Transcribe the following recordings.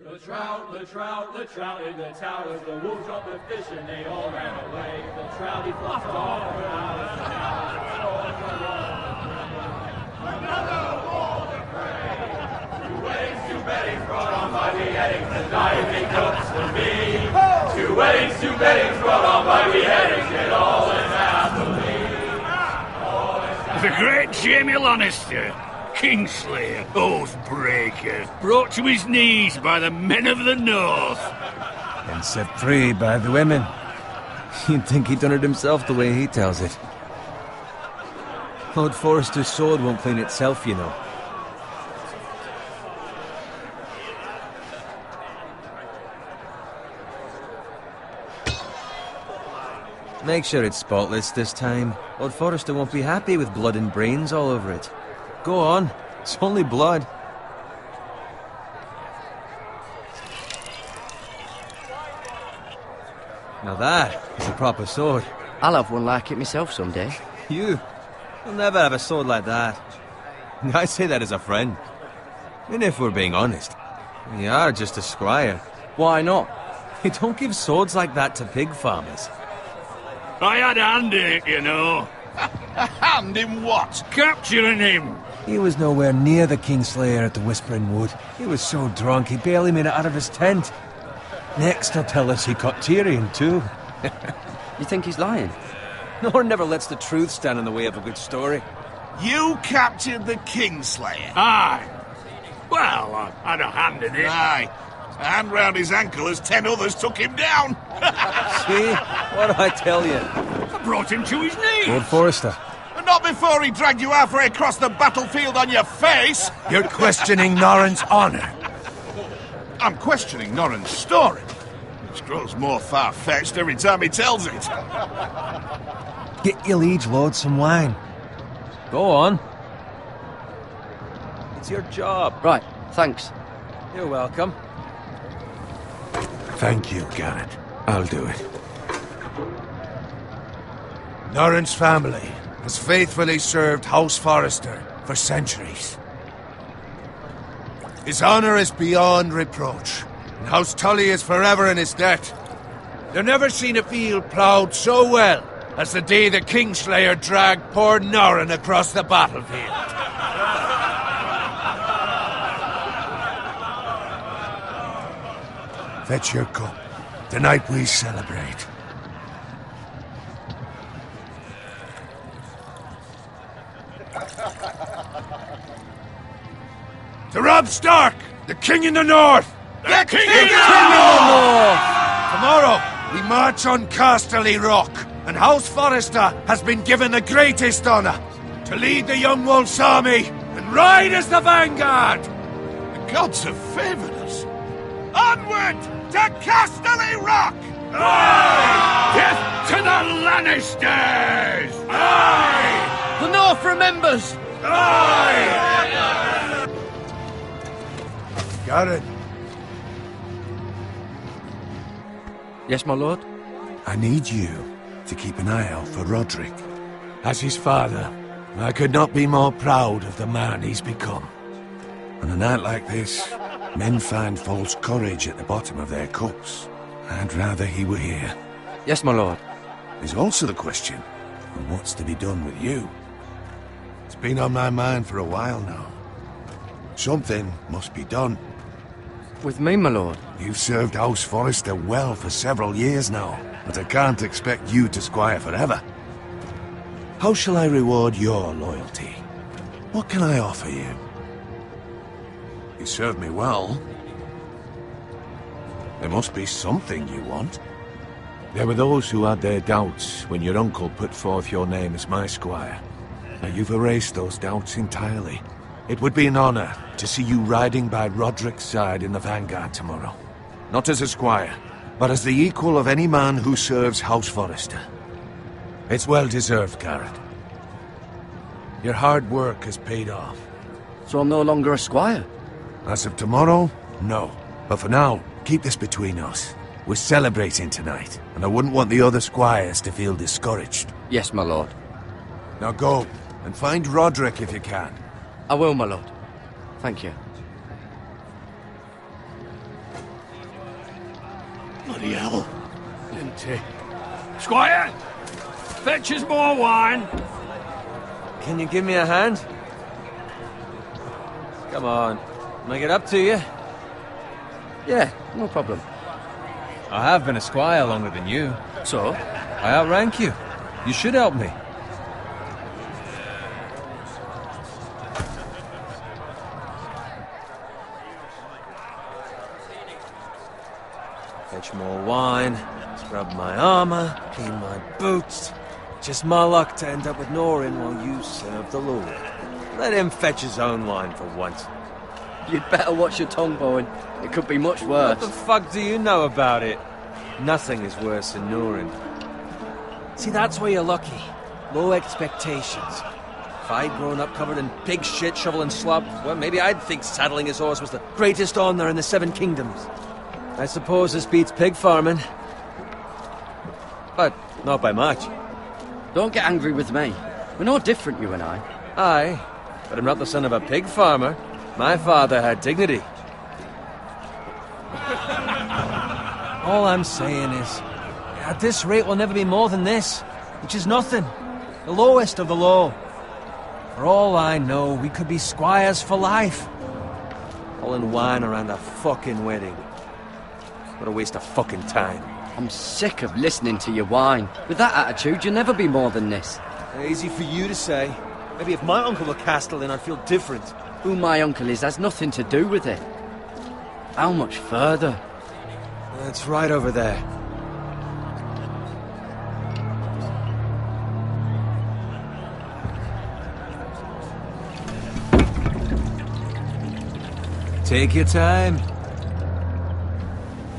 The trout in the towers, the wolves dropped the fish and they all ran away. The trout he flopped off for hours. Another wall to pray. Two weddings brought on by beheadings, and diving cups for me. Two weddings brought on by beheadings, and all is happily. The great Jamie Lannister, Kingslayer, Oathbreaker, brought to his knees by the men of the North. And set free by the women. You'd think he'd done it himself the way he tells it. Lord Forrester's sword won't clean itself, you know. Make sure it's spotless this time. Lord Forrester won't be happy with blood and brains all over it. Go on. It's only blood. Now that is a proper sword. I'll have one like it myself someday. You'll never have a sword like that. I say that as a friend. And if we're being honest, you are just a squire. Why not? You don't give swords like that to pig farmers. I had a hand in it, you know. A hand in what? Capturing him. He was nowhere near the Kingslayer at the Whispering Wood. He was so drunk he barely made it out of his tent. Next he'll tell us he caught Tyrion too. You think he's lying? Nor never lets the truth stand in the way of a good story. You captured the Kingslayer? Aye. Well, I had a hand in it. Aye. A hand round his ankle as 10 others took him down. See? What do I tell you? I brought him to his knees. Lord Forrester. And not before he dragged you halfway across the battlefield on your face. You're questioning Norrin's honor. I'm questioning Norrin's story, which grows more far-fetched every time he tells it. Get your liege lord some wine. Go on. It's your job. Right, thanks. You're welcome. Thank you, Garrett. I'll do it. Norrin's family has faithfully served House Forrester for centuries. His honor is beyond reproach, and House Tully is forever in his debt. They've never seen a field ploughed so well as the day the Kingslayer dragged poor Norrin across the battlefield. Fetch your cup. Tonight we celebrate. To Robb Stark, the King in the North! The King in the North! Tomorrow, we march on Casterly Rock, and House Forrester has been given the greatest honor to lead the Young Wolf's army and ride as the vanguard! The gods have favored us. Onward to Casterly Rock! Aye! Death to the Lannisters! Aye! The North remembers! Aye! Garrett, Yes, my lord? I need you to keep an eye out for Roderick. As his father, I could not be more proud of the man he's become. On a night like this, men find false courage at the bottom of their cups. I'd rather he were here. Yes, my lord. There's also the question of what's to be done with you. It's been on my mind for a while now. Something must be done. With me, my lord? You've served House Forrester well for several years now, but I can't expect you to squire forever. How shall I reward your loyalty? What can I offer you? You served me well. There must be something you want. There were those who had their doubts when your uncle put forth your name as my squire. Now you've erased those doubts entirely. It would be an honor to see you riding by Roderick's side in the vanguard tomorrow. Not as a squire, but as the equal of any man who serves House Forrester. It's well deserved, Garrett. Your hard work has paid off. So I'm no longer a squire? As of tomorrow, no. But for now, keep this between us. We're celebrating tonight, and I wouldn't want the other squires to feel discouraged. Yes, my lord. Now go, and find Roderick if you can. I will, my lord. Thank you. Bloody hell. Isn't he? Squire! Fetch us more wine! Can you give me a hand? Come on. Make it up to you. Yeah, no problem. I have been a squire longer than you. So? I outrank you. You should help me. Fetch more wine, scrub my armor, clean my boots. Just my luck to end up with Norin while you serve the Lord. Let him fetch his own wine for once. You'd better watch your tongue, Bowen. It could be much What worse. the fuck do you know about it? Nothing is worse than Norin. See, that's why you're lucky. Low expectations. If I'd grown up covered in pig shit, shovel and slop, well, maybe I'd think saddling his horse was the greatest honor in the Seven Kingdoms. I suppose this beats pig farming. But not by much. Don't get angry with me. We're no different, you and I. Aye, but I'm not the son of a pig farmer. My father had dignity. All I'm saying is, at this rate we'll never be more than this, which is nothing. The lowest of the low. For all I know, we could be squires for life. All in wine around a fucking wedding. What a waste of fucking time. I'm sick of listening to your whine. With that attitude, you'll never be more than this. Easy for you to say. Maybe if my uncle were Castellan, I'd feel different. Who my uncle is has nothing to do with it. How much further? It's right over there. Take your time.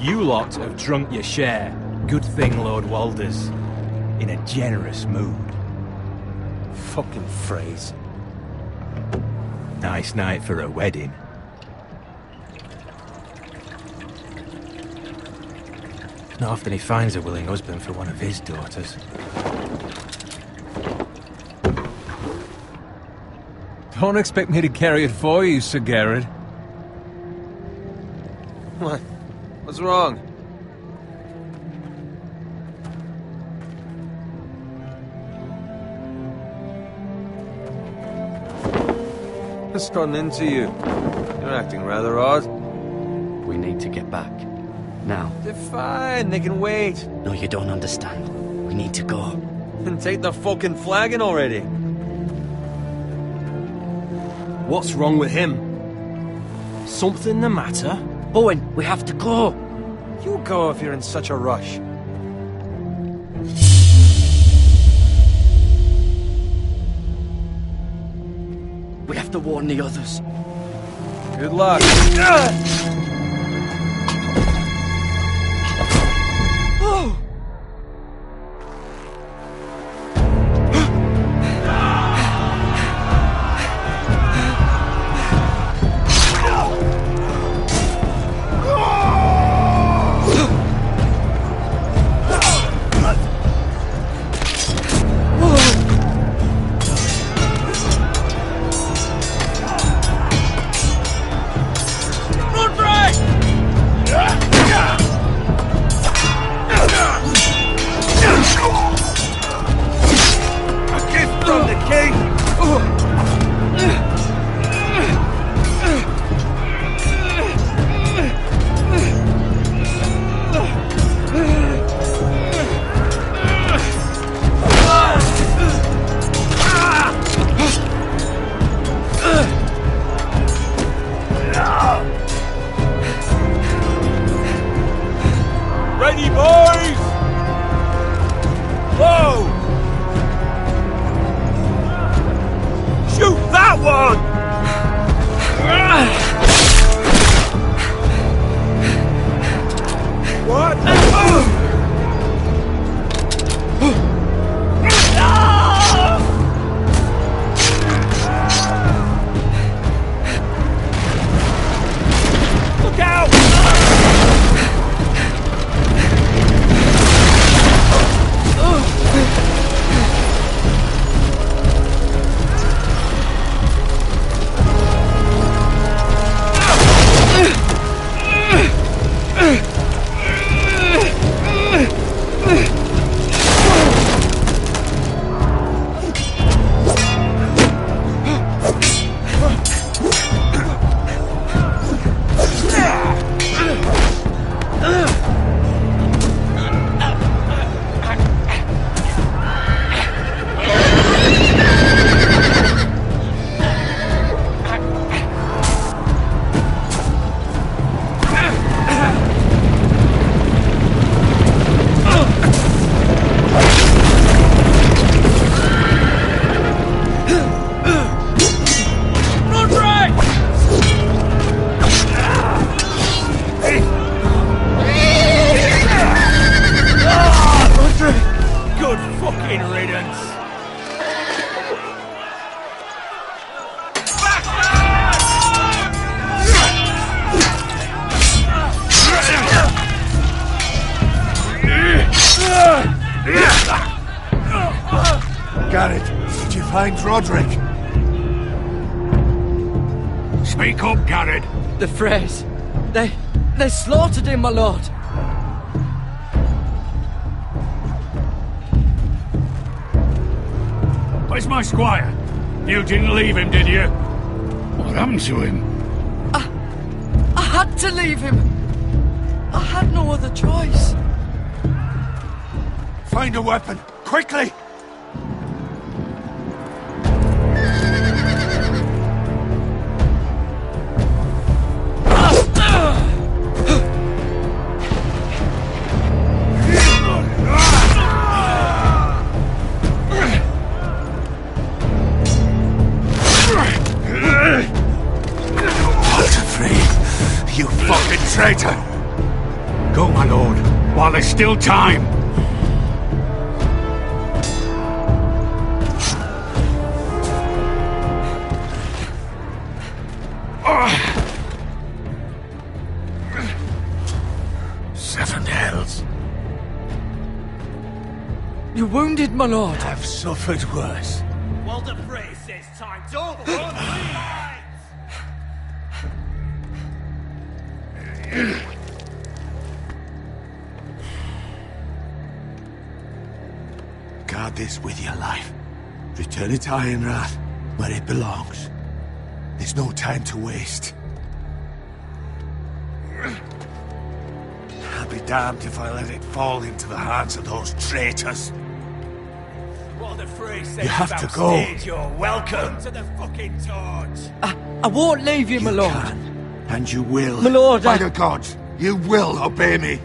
You lot have drunk your share. Good thing Lord Walder's in a generous mood. Fucking phrase. Nice night for a wedding. Not often he finds a willing husband for one of his daughters. Don't expect me to carry it for you, Sir Garrett. What? What's wrong? What's gotten into you? You're acting rather odd. We need to get back. Now. They're fine, they can wait. No, you don't understand. We need to go. And take the fucking flagon already. What's wrong with him? Something the matter? Bowen, we have to go. You go if you're in such a rush. We have to warn the others. Good luck. Oh! Run, Garrett, did you find Roderick? Speak up, Garrett. The Freys. They slaughtered him, my lord. Where's my squire? You didn't leave him, did you? What happened to him? I had to leave him. I had no other choice. Find a weapon, quickly! You fucking traitor! Go, my lord, while there's still time. Seven hells. You're wounded, my lord. I've suffered worse. Walder Frey says time to run the Guard this with your life. Return it to Ironrath, where it belongs. There's no time to waste. I'll be damned if I let it fall into the hands of those traitors. Walder Frey says You have to go. You're welcome to the fucking torch. I won't leave you, my lord. Can, and you will. My lord, By the gods, you will obey me.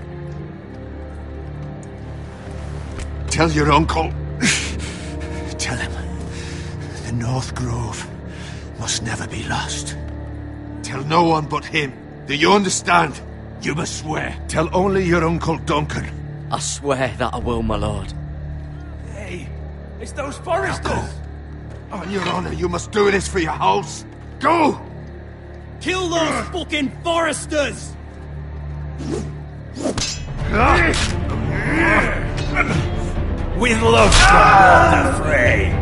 Tell your uncle. Tell him. The North Grove must never be lost. Tell no one but him. Do you understand? You must swear. Tell only your Uncle Duncan. I swear that I will, my lord. Hey, it's those foresters. Go. On your honor, you must do this for your house. Go! Kill those fucking foresters! With love from Walder Frey.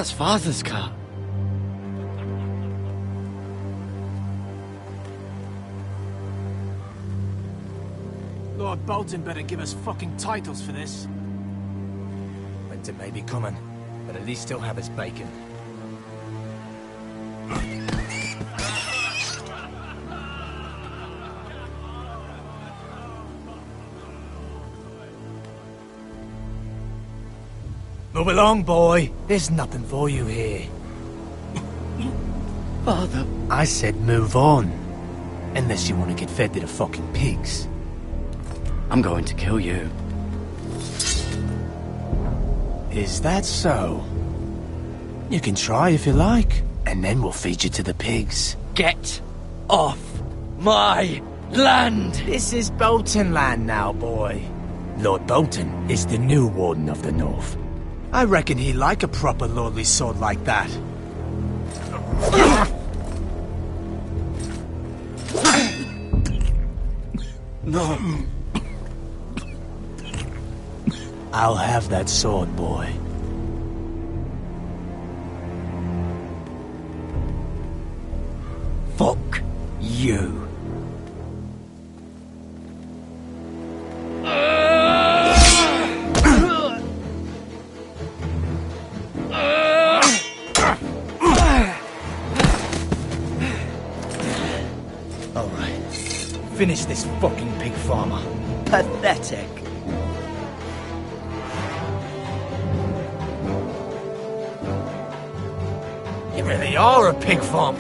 That's Father's car. Lord Bolton better give us fucking titles for this. Winter may be coming, but at least he'll have his bacon. Move along, boy. There's nothing for you here. Father. I said move on. Unless you want to get fed to the fucking pigs. I'm going to kill you. Is that so? You can try if you like, and then we'll feed you to the pigs. Get off my land! This is Bolton land now, boy. Lord Bolton is the new Warden of the North. I reckon he'd like a proper lordly sword like that. No. I'll have that sword, boy. Fuck you. Alright. Finish this fucking pig farmer. Pathetic. You really are a pig farm.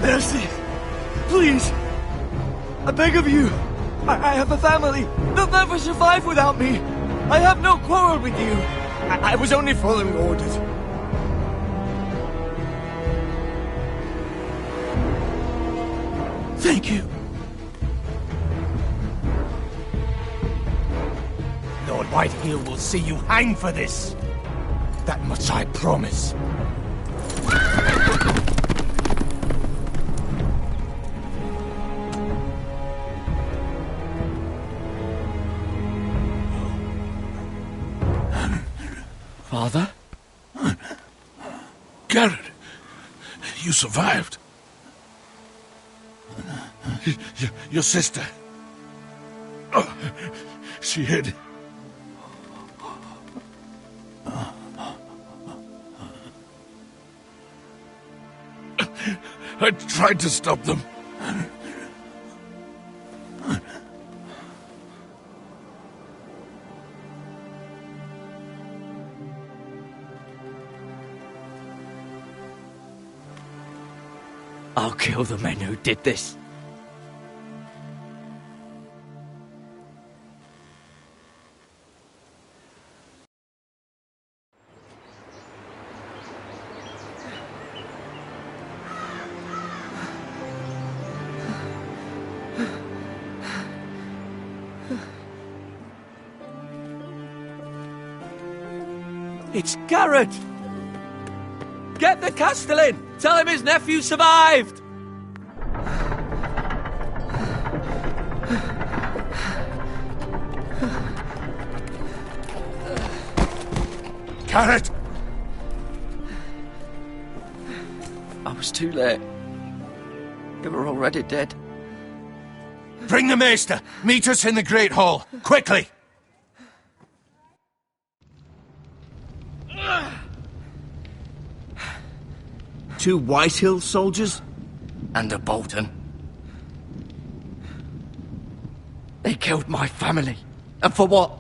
Mercy! Please! I beg of you! I have a family! They'll never survive without me! I have no quarrel with you! I was only following orders. Thank you. Lord Whitehill will see you hang for this. That much I promise. Father? Garrett, you survived. Your sister. Oh, she hid. I tried to stop them. I'll kill the men who did this. It's Garrett! Get the Castellan! Tell him his nephew survived! Garrett! I was too late. They were already dead. Bring the maester! Meet us in the Great Hall! Quickly! Two Whitehill soldiers? And a Bolton. They killed my family. And for what?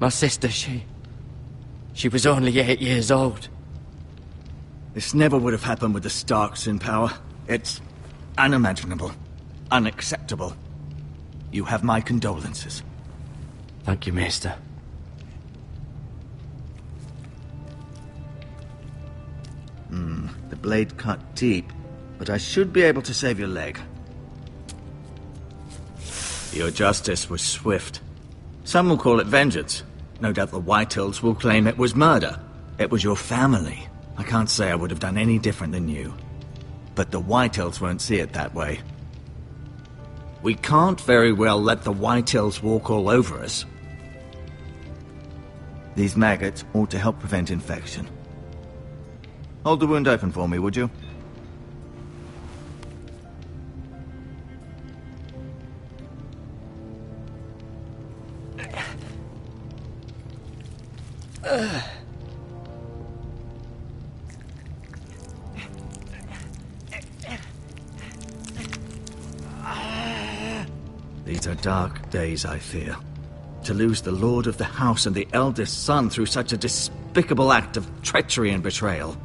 My sister, she She was only 8 years old. This never would have happened with the Starks in power. It's unimaginable. Unacceptable. You have my condolences. Thank you, Maester. The blade cut deep, but I should be able to save your leg. Your justice was swift. Some will call it vengeance. No doubt the Whitehills will claim it was murder. It was your family. I can't say I would have done any different than you. But the Whitehills won't see it that way. We can't very well let the Whitehills walk all over us. These maggots ought to help prevent infection. Hold the wound open for me, would you? These are dark days, I fear. To lose the lord of the house and the eldest son through such a despicable act of treachery and betrayal.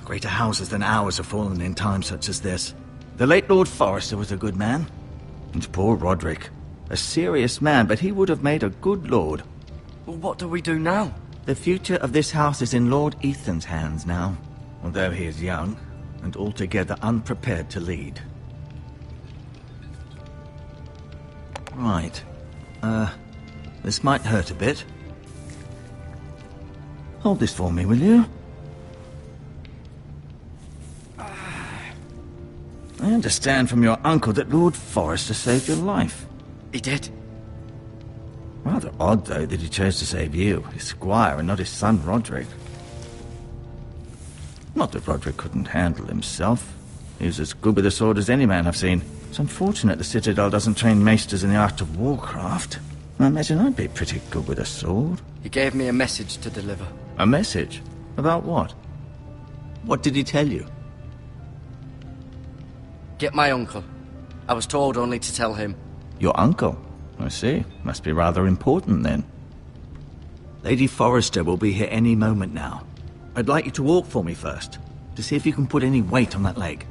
Greater houses than ours have fallen in times such as this. The late Lord Forrester was a good man. And poor Roderick. A serious man, but he would have made a good lord. Well, what do we do now? The future of this house is in Lord Ethan's hands now. Although he is young, and altogether unprepared to lead. Right. This might hurt a bit. Hold this for me, will you? I understand from your uncle that Lord Forrester saved your life. He did. Rather odd, though, that he chose to save you, his squire, and not his son Roderick. Not that Roderick couldn't handle himself. He was as good with a sword as any man I've seen. It's unfortunate the Citadel doesn't train maesters in the art of warcraft. I imagine I'd be pretty good with a sword. He gave me a message to deliver. A message? About what? What did he tell you? Get my uncle. I was told only to tell him. Your uncle? I see. Must be rather important, then. Lady Forrester will be here any moment now. I'd like you to walk for me first, to see if you can put any weight on that leg.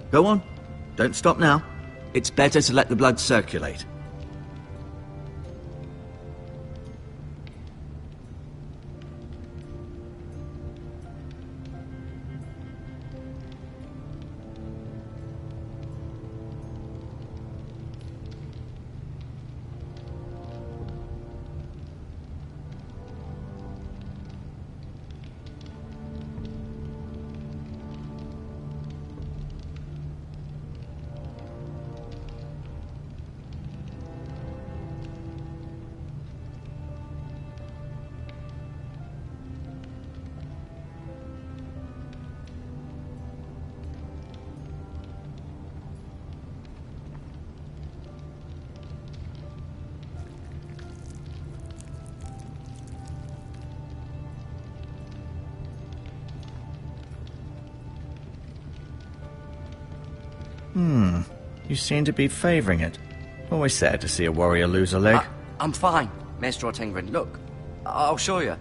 Go on. Don't stop now. It's better to let the blood circulate. You seem to be favouring it. Always sad to see a warrior lose a leg. I'm fine, Maester Ortengrin. Look, I'll show you.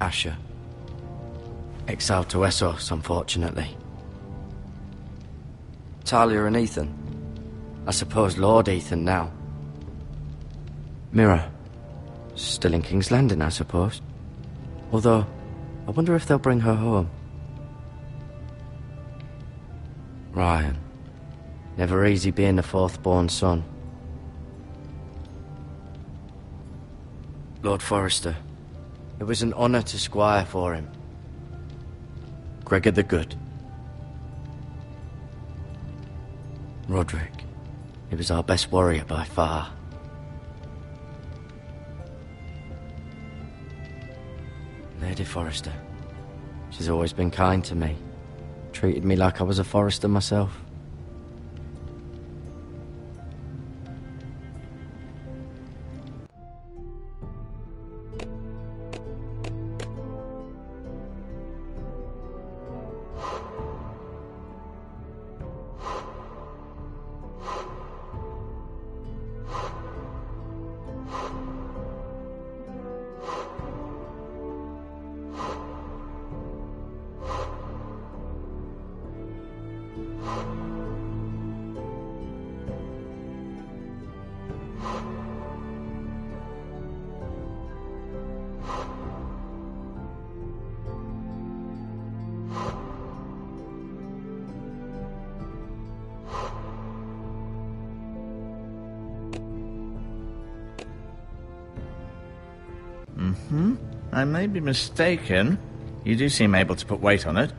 Asher. Exiled to Essos, unfortunately. Talia and Ethan. I suppose Lord Ethan now. Mira. Still in King's Landing, I suppose. Although, I wonder if they'll bring her home. Ryan. Never easy being the fourth-born son. Lord Forrester. It was an honour to squire for him. Gregor the Good. Roderick. He was our best warrior by far. Lady Forrester. She's always been kind to me. Treated me like I was a Forrester myself. I may be mistaken. You do seem able to put weight on it.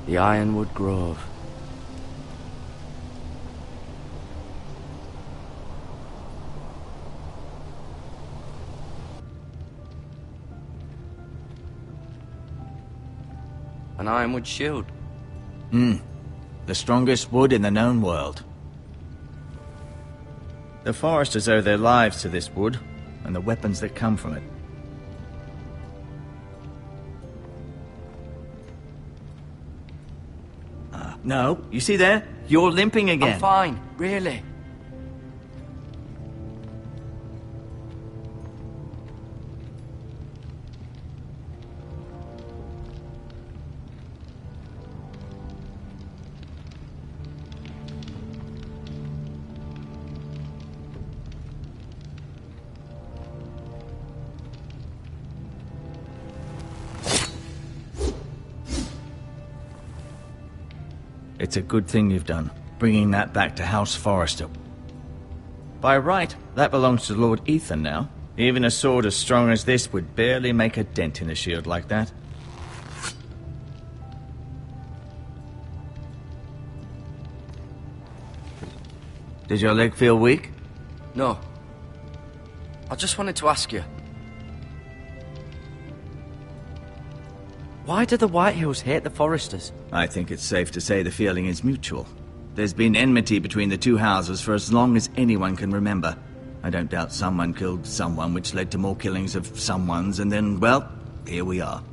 The Ironwood Grove. An ironwood shield. The strongest wood in the known world. The foresters owe their lives to this wood, and the weapons that come from it. No, you see there? You're limping again. I'm fine, really. It's a good thing you've done, bringing that back to House Forrester. By right, that belongs to Lord Ethan now. Even a sword as strong as this would barely make a dent in a shield like that. Does your leg feel weak? No. I just wanted to ask you. Why do the Whitehills hate the Foresters? I think it's safe to say the feeling is mutual. There's been enmity between the two houses for as long as anyone can remember. I don't doubt someone killed someone, which led to more killings of someones, and then, well, here we are.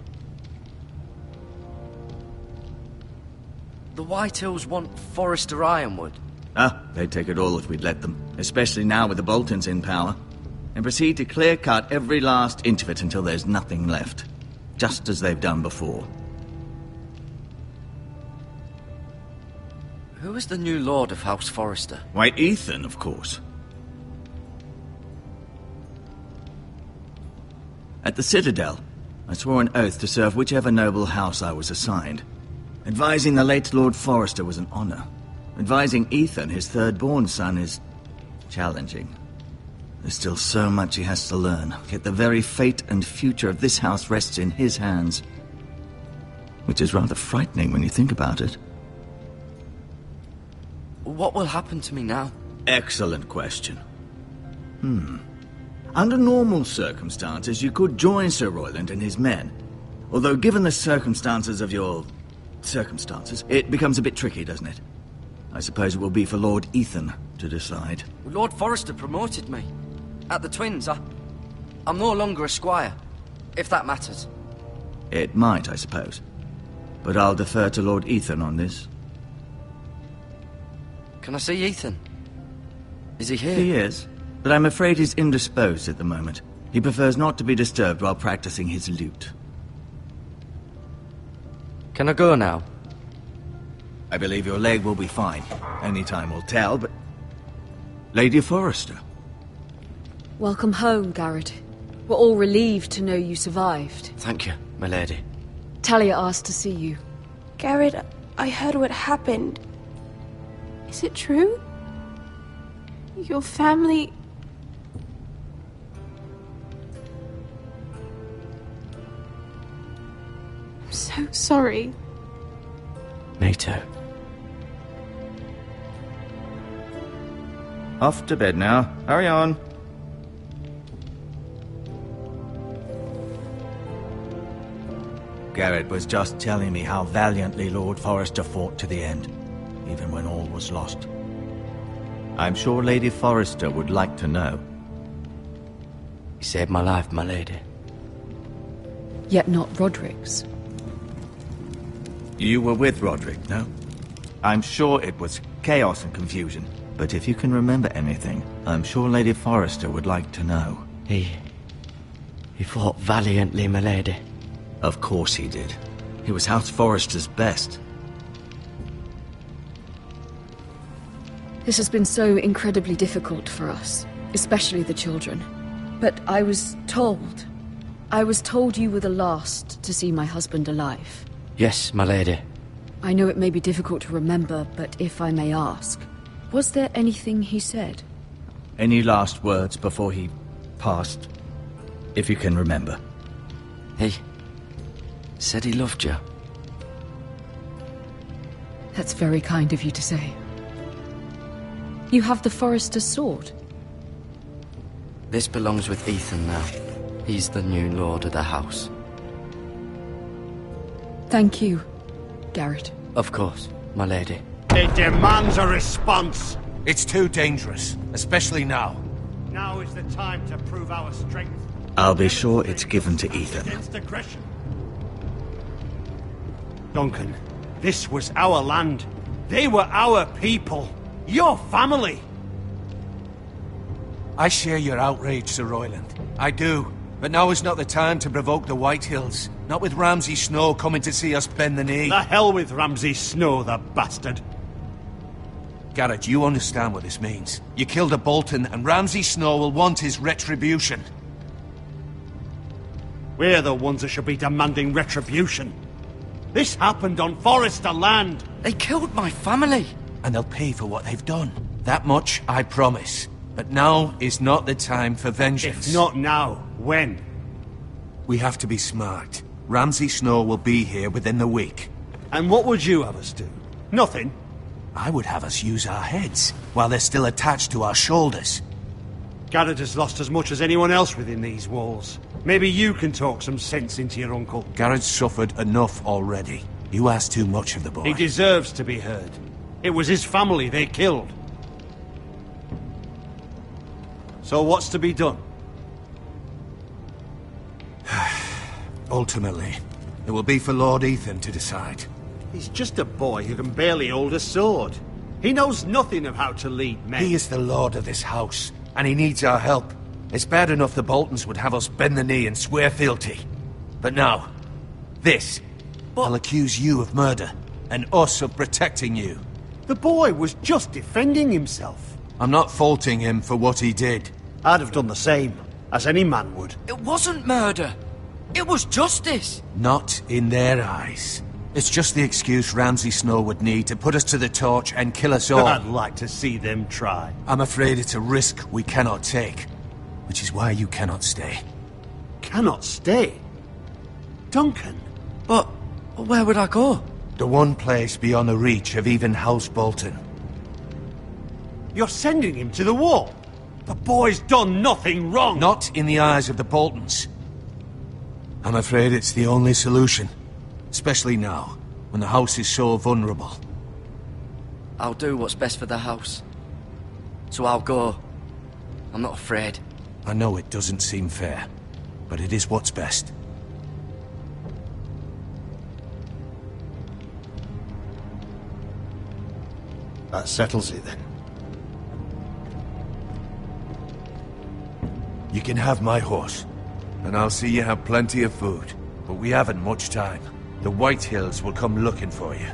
The Whitehills want Forrester Ironwood. They'd take it all if we'd let them, especially now with the Boltons in power, and proceed to clear-cut every last inch of it until there's nothing left. Just as they've done before. Who is the new Lord of House Forrester? Why, Ethan, of course. At the Citadel, I swore an oath to serve whichever noble house I was assigned. Advising the late Lord Forrester was an honor. Advising Ethan, his third-born son, is challenging. There's still so much he has to learn, yet the very fate and future of this house rests in his hands. Which is rather frightening when you think about it. What will happen to me now? Excellent question. Under normal circumstances, you could join Sir Royland and his men. Although given the circumstances of your circumstances, it becomes a bit tricky, doesn't it? I suppose it will be for Lord Ethan to decide. Lord Forrester promoted me. At the Twins, I'm no longer a squire, if that matters. It might, I suppose. But I'll defer to Lord Ethan on this. Can I see Ethan? Is he here? He is, but I'm afraid he's indisposed at the moment. He prefers not to be disturbed while practicing his lute. Can I go now? I believe your leg will be fine. Only time will tell, but... Lady Forrester. Welcome home, Garrett. We're all relieved to know you survived. Thank you, my lady. Talia asked to see you. Garrett, I heard what happened. Is it true? Your family... I'm so sorry. Me too. Off to bed now. Hurry on. Garrett was just telling me how valiantly Lord Forrester fought to the end, even when all was lost. I'm sure Lady Forrester would like to know. He saved my life, my lady. Yet not Roderick's. You were with Roderick, no? I'm sure it was chaos and confusion, but if you can remember anything, I'm sure Lady Forrester would like to know. He fought valiantly, my lady. Of course he did. He was House Forrester's best. This has been so incredibly difficult for us, especially the children. But I was told you were the last to see my husband alive. Yes, my lady. I know it may be difficult to remember, but if I may ask, was there anything he said? Any last words before he passed, if you can remember? He said he loved you. That's very kind of you to say. You have the Forester's sword. This belongs with Ethan now. He's the new lord of the house. Thank you, Garrett. Of course, my lady. It demands a response. It's too dangerous, especially now. Now is the time to prove our strength. I'll be sure it's given to Ethan. Against aggression. Duncan, this was our land. They were our people. Your family. I share your outrage, Sir Royland. I do. But now is not the time to provoke the Whitehills. Not with Ramsay Snow coming to see us bend the knee. The hell with Ramsay Snow, the bastard. Garrett, you understand what this means. You killed a Bolton, and Ramsay Snow will want his retribution. We're the ones that should be demanding retribution. This happened on Forester land. They killed my family. And they'll pay for what they've done. That much, I promise. But now is not the time for vengeance. If not now, when? We have to be smart. Ramsay Snow will be here within the week. And what would you have us do? Nothing. I would have us use our heads, while they're still attached to our shoulders. Garrett has lost as much as anyone else within these walls. Maybe you can talk some sense into your uncle. Garrett's suffered enough already. You ask too much of the boy. He deserves to be heard. It was his family they killed. So what's to be done? Ultimately, it will be for Lord Ethan to decide. He's just a boy who can barely hold a sword. He knows nothing of how to lead men. He is the lord of this house, and he needs our help. It's bad enough the Boltons would have us bend the knee and swear fealty. But now, this. I'll accuse you of murder, and us of protecting you. The boy was just defending himself. I'm not faulting him for what he did. I'd have done the same, as any man would. It wasn't murder. It was justice. Not in their eyes. It's just the excuse Ramsay Snow would need to put us to the torch and kill us all. I'd like to see them try. I'm afraid it's a risk we cannot take, which is why you cannot stay. Cannot stay? Duncan? But where would I go? The one place beyond the reach of even House Bolton. You're sending him to the wall? The boy's done nothing wrong! Not in the eyes of the Boltons. I'm afraid it's the only solution. Especially now, when the house is so vulnerable. I'll do what's best for the house. So I'll go. I'm not afraid. I know it doesn't seem fair, but it is what's best. That settles it then. You can have my horse, and I'll see you have plenty of food. But we haven't much time. The Whitehills will come looking for you.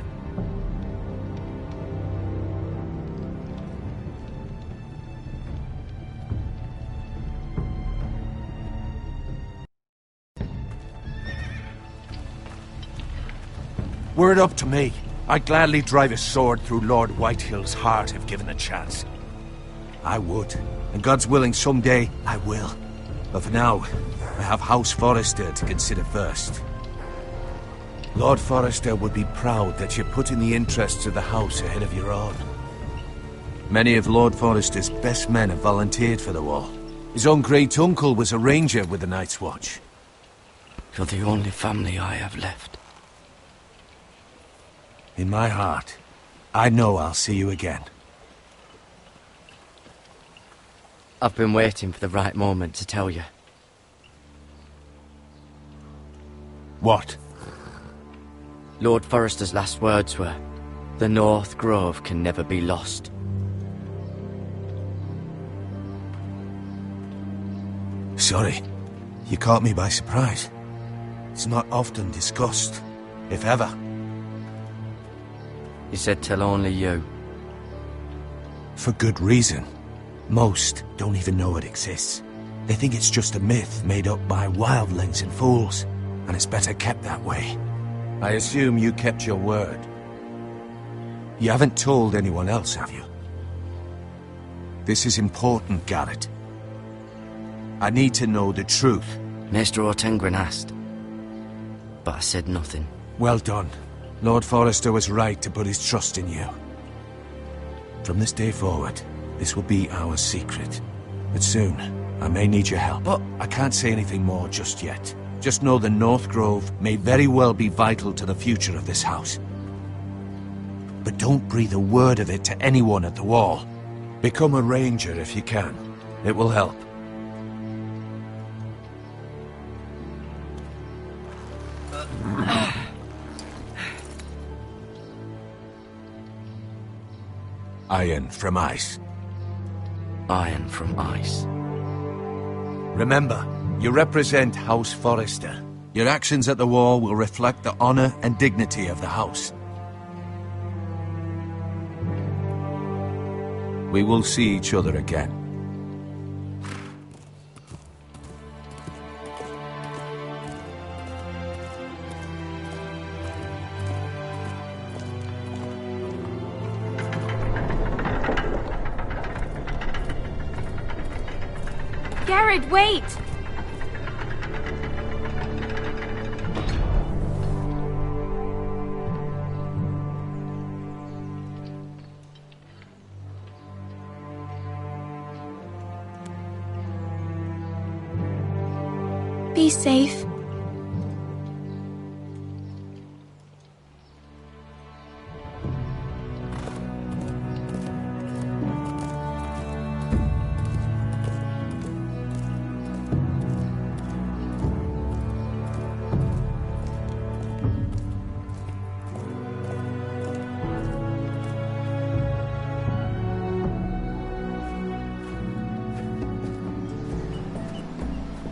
Were it up to me, I'd gladly drive a sword through Lord Whitehill's heart if given the chance. I would, and God's willing someday I will. But for now, I have House Forester to consider first. Lord Forester would be proud that you're putting the interests of the house ahead of your own. Many of Lord Forester's best men have volunteered for the war. His own great-uncle was a ranger with the Night's Watch. You're the only family I have left. In my heart, I know I'll see you again. I've been waiting for the right moment to tell you. What? Lord Forester's last words were, "The North Grove can never be lost." Sorry, you caught me by surprise. It's not often discussed, if ever. He said tell only you. For good reason. Most don't even know it exists. They think it's just a myth made up by wildlings and fools, and it's better kept that way. I assume you kept your word. You haven't told anyone else, have you? This is important, Garrett. I need to know the truth. Maester Ortengren asked, but I said nothing. Well done. Lord Forrester was right to put his trust in you. From this day forward, this will be our secret. But soon, I may need your help. But I can't say anything more just yet. Just know the North Grove may very well be vital to the future of this house. But don't breathe a word of it to anyone at the Wall. Become a ranger if you can. It will help. Iron from ice. Iron from ice. Remember, you represent House Forrester. Your actions at the war will reflect the honor and dignity of the house. We will see each other again. Garrett, wait! Be safe.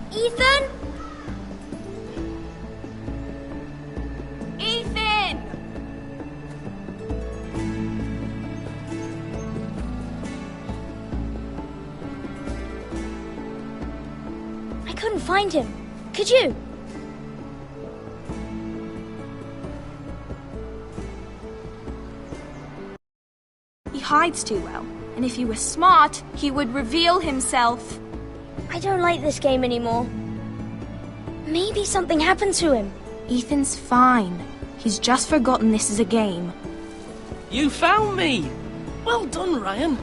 Ethan? Ethan! I couldn't find him. Could you? He hides too well, and if he were smart, he would reveal himself. I don't like this game anymore. Maybe something happened to him. Ethan's fine. He's just forgotten this is a game. You found me! Well done, Ryan.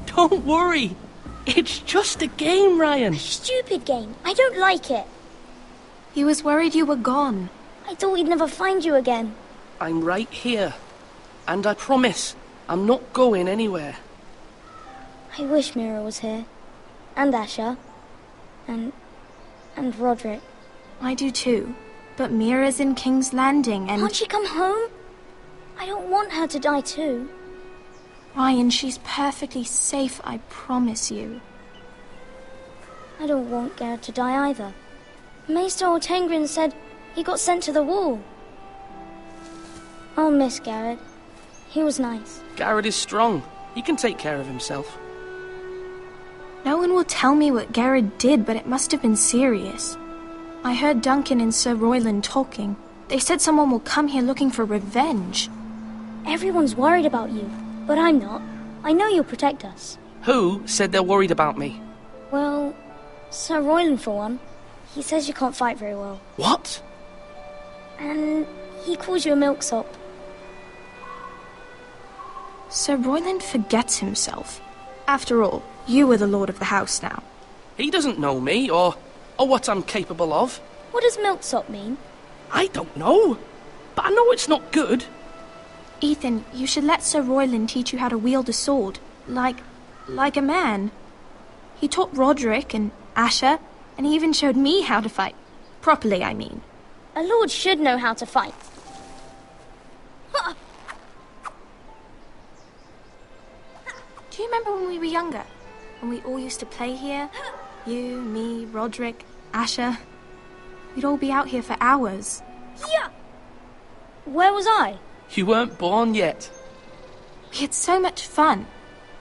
Don't worry. It's just a game, Ryan. A stupid game. I don't like it. He was worried you were gone. I thought we'd never find you again. I'm right here. And I promise, I'm not going anywhere. I wish Mira was here. And Asher. And Roderick. I do too. But Mira's in King's Landing and... Can't she come home? I don't want her to die too. Ryan, she's perfectly safe, I promise you. I don't want Garrett to die either. Maester Ortengren said he got sent to the Wall. I'll miss Garrett. He was nice. Garrett is strong. He can take care of himself. No one will tell me what Garrett did, but it must have been serious. I heard Duncan and Sir Royland talking. They said someone will come here looking for revenge. Everyone's worried about you, but I'm not. I know you'll protect us. Who said they're worried about me? Well, Sir Royland for one. He says you can't fight very well. What? And he calls you a milksop. Sir Royland forgets himself. After all, you are the lord of the house now. He doesn't know me, or what I'm capable of. What does milksop mean? I don't know, but I know it's not good. Ethan, you should let Sir Royland teach you how to wield a sword, like a man. He taught Roderick and Asher, and he even showed me how to fight. Properly, I mean. A lord should know how to fight. Do you remember when we were younger? When we all used to play here? You, me, Roderick, Asher. We'd all be out here for hours. Yeah! Where was I? You weren't born yet. We had so much fun.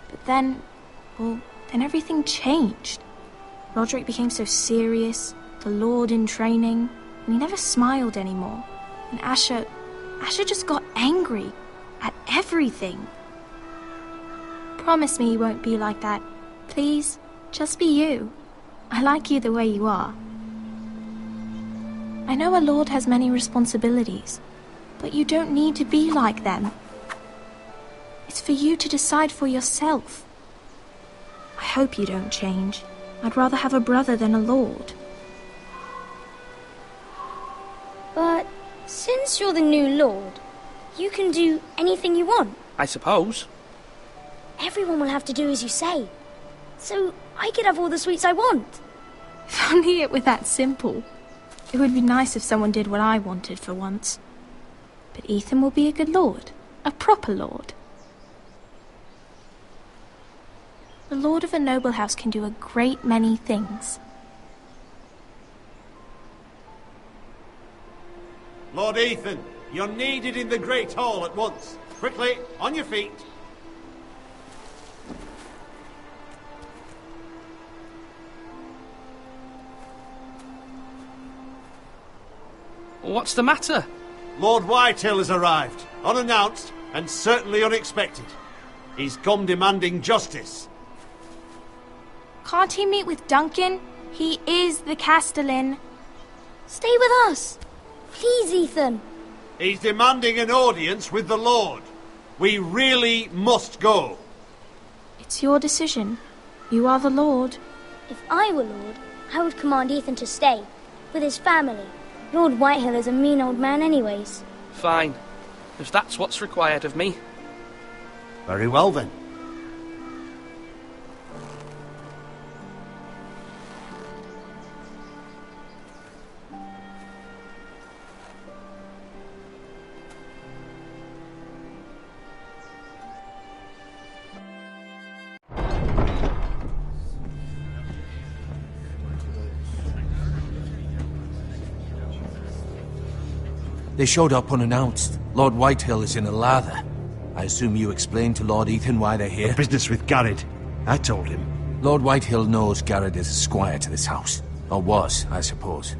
But then, well, then everything changed. Roderick became so serious, the Lord in training, and he never smiled anymore. And Asher just got angry at everything. Promise me you won't be like that. Please, just be you. I like you the way you are. I know a lord has many responsibilities, but you don't need to be like them. It's for you to decide for yourself. I hope you don't change. I'd rather have a brother than a lord. But since you're the new lord, you can do anything you want. I suppose. Everyone will have to do as you say. So I could have all the sweets I want. If only it were that simple. It would be nice if someone did what I wanted for once. But Ethan will be a good lord. A proper lord. The lord of a noble house can do a great many things. Lord Ethan, you're needed in the Great Hall at once. Quickly, on your feet. What's the matter? Lord Whitehill has arrived, unannounced and certainly unexpected. He's come demanding justice. Can't he meet with Duncan? He is the Castellan. Stay with us. Please, Ethan. He's demanding an audience with the Lord. We really must go. It's your decision. You are the Lord. If I were Lord, I would command Ethan to stay, with his family. Lord Whitehill is a mean old man anyways. Fine. If that's what's required of me. Very well then. They showed up unannounced. Lord Whitehill is in a lather. I assume you explained to Lord Ethan why they're here? The business with Garrett. I told him. Lord Whitehill knows Garrett is a squire to this house. Or was, I suppose.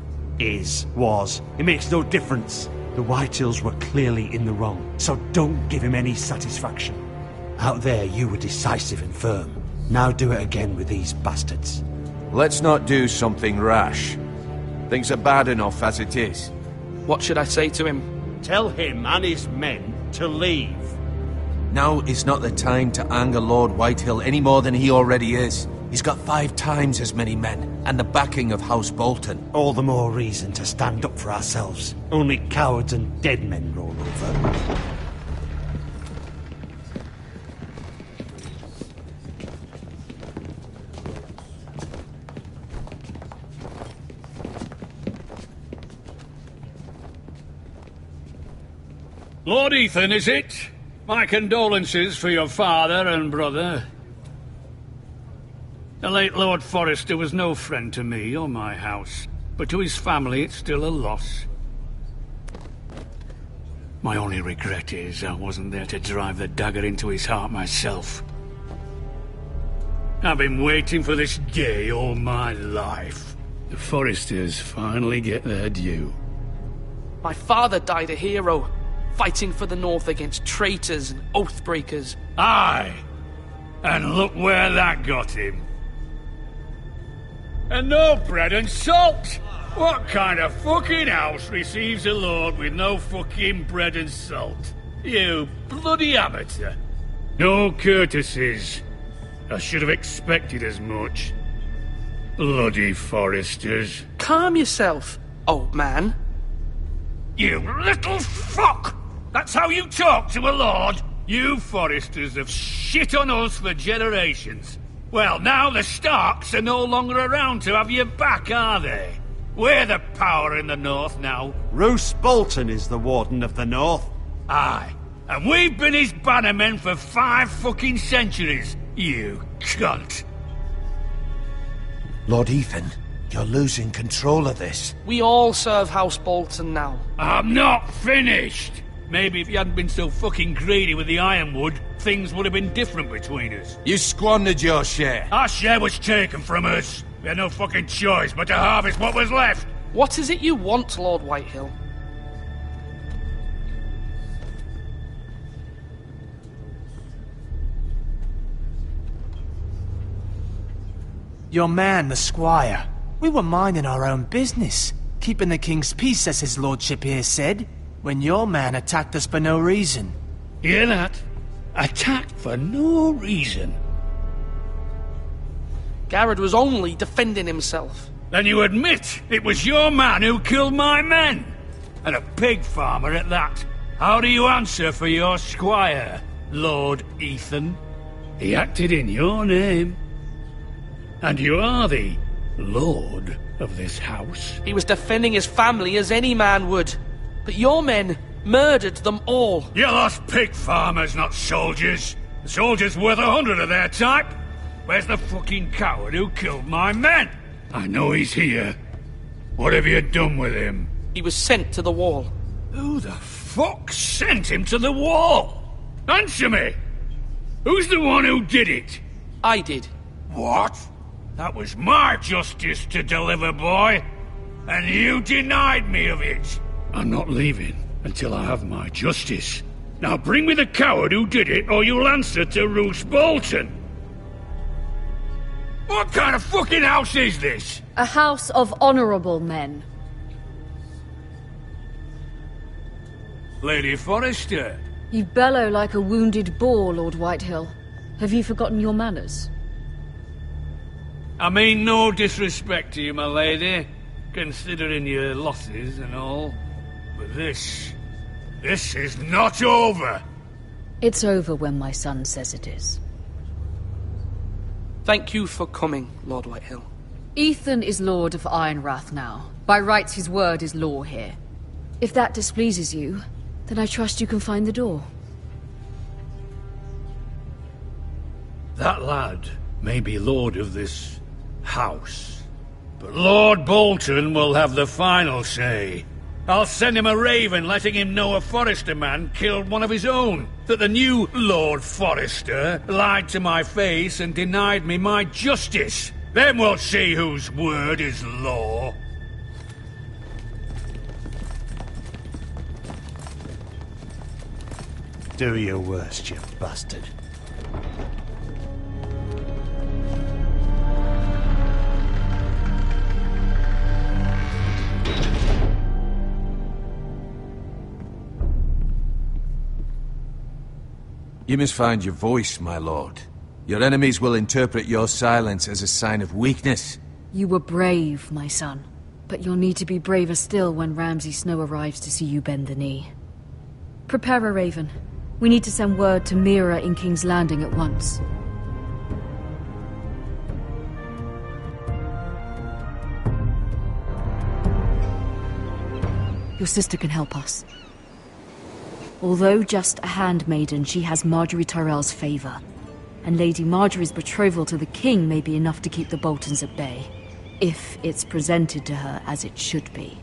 Was. It makes no difference. The Whitehills were clearly in the wrong, so don't give him any satisfaction. Out there, you were decisive and firm. Now do it again with these bastards. Let's not do something rash. Things are bad enough as it is. What should I say to him? Tell him and his men to leave. Now is not the time to anger Lord Whitehill any more than he already is. He's got 5 times as many men, and the backing of House Bolton. All the more reason to stand up for ourselves. Only cowards and dead men roll over. Lord Ethan, is it? My condolences for your father and brother. The late Lord Forrester was no friend to me or my house, but to his family it's still a loss. My only regret is I wasn't there to drive the dagger into his heart myself. I've been waiting for this day all my life. The Forresters finally get their due. My father died a hero, fighting for the North against traitors and oath-breakers. Aye! And look where that got him. And no bread and salt! What kind of fucking house receives a lord with no fucking bread and salt? You bloody amateur. No courtesies. I should have expected as much. Bloody Forresters. Calm yourself, old man. You little fuck! That's how you talk to a lord? You Forresters have shit on us for generations. Well, now the Starks are no longer around to have your back, are they? We're the power in the North now. Roose Bolton is the Warden of the North. Aye. And we've been his bannermen for 5 fucking centuries. You cunt. Lord Ethan, you're losing control of this. We all serve House Bolton now. I'm not finished. Maybe if you hadn't been so fucking greedy with the ironwood, things would have been different between us. You squandered your share. Our share was taken from us. We had no fucking choice but to harvest what was left. What is it you want, Lord Whitehill? Your man, the squire. We were minding our own business, keeping the king's peace, as his lordship here said, when your man attacked us for no reason. Hear that? Attacked for no reason. Garrett was only defending himself. Then you admit it was your man who killed my men? And a pig farmer at that. How do you answer for your squire, Lord Ethan? He acted in your name. And you are the lord of this house. He was defending his family as any man would. But your men murdered them all. You lost pig farmers, not soldiers. The soldiers worth 100 of their type. Where's the fucking coward who killed my men? I know he's here. What have you done with him? He was sent to the wall. Who the fuck sent him to the wall? Answer me! Who's the one who did it? I did. What? That was my justice to deliver, boy. And you denied me of it. I'm not leaving until I have my justice. Now bring me the coward who did it, or you'll answer to Roose Bolton. What kind of fucking house is this? A house of honorable men. Lady Forrester. You bellow like a wounded boar, Lord Whitehill. Have you forgotten your manners? I mean no disrespect to you, my lady, considering your losses and all. But this is not over. It's over when my son says it is. Thank you for coming, Lord Whitehill. Ethan is Lord of Ironrath now. By rights, his word is law here. If that displeases you, then I trust you can find the door. That lad may be lord of this house, but Lord Bolton will have the final say. I'll send him a raven letting him know a Forrester man killed one of his own, that the new Lord Forrester lied to my face and denied me my justice. Then we'll see whose word is law. Do your worst, you bastard. You must find your voice, my lord. Your enemies will interpret your silence as a sign of weakness. You were brave, my son. But you'll need to be braver still when Ramsay Snow arrives to see you bend the knee. Prepare a raven. We need to send word to Mira in King's Landing at once. Your sister can help us. Although just a handmaiden, she has Marjorie Tyrell's favor. And Lady Marjorie's betrothal to the king may be enough to keep the Boltons at bay. If it's presented to her as it should be.